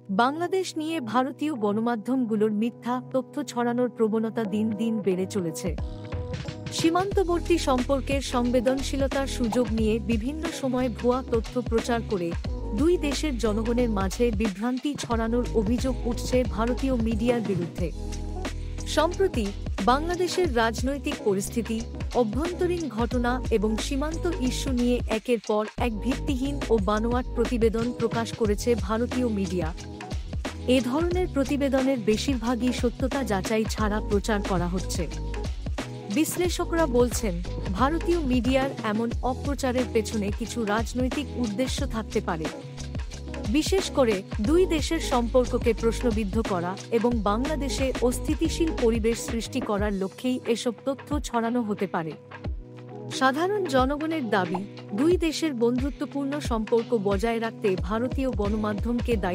বাংলাদেশ নিয়ে ভারতীয় গণমাধ্যমগুলোর মিথ্যা তথ্য ছড়ানোর প্রবণতা দিন দিন বেড়ে চলেছে। সীমান্তবর্তী সম্পর্কের সংবেদনশীলতার সুযোগ নিয়ে বিভিন্ন সময় ভুয়া তথ্য প্রচার করে দুই দেশের জনগণের মাঝে বিভ্রান্তি ছড়ানোর অভিযোগ উঠছে ভারতীয় মিডিয়ার বিরুদ্ধে। সম্প্রতি বাংলাদেশের রাজনৈতিক পরিস্থিতি, অভ্যন্তরীণ ঘটনা এবং সীমান্ত ইস্যু নিয়ে একের পর এক ভিত্তিহীন ও বানোয়াট প্রতিবেদন প্রকাশ করেছে ভারতীয় মিডিয়া। এ ধরনের প্রতিবেদনের বেশিরভাগই সত্যতা যাচাই ছাড়া প্রচার করা হচ্ছে। বিশ্লেষকরা বলছেন, ভারতীয় মিডিয়ার এমন অপপ্রচারের পেছনে কিছু রাজনৈতিক উদ্দেশ্য থাকতে পারে। বিশেষ করে দুই দেশের সম্পর্ককে প্রশ্নবিদ্ধ করা এবং বাংলাদেশে অস্থিতিশীল পরিবেশ সৃষ্টি করার লক্ষ্যেই এসব তথ্য ছড়ানো হতে পারে। সাধারণ জনগণের দাবি, দুই দেশের বন্ধুত্বপূর্ণ সম্পর্ক বজায় রাখতে ভারতীয় গণমাধ্যমকে দায়ী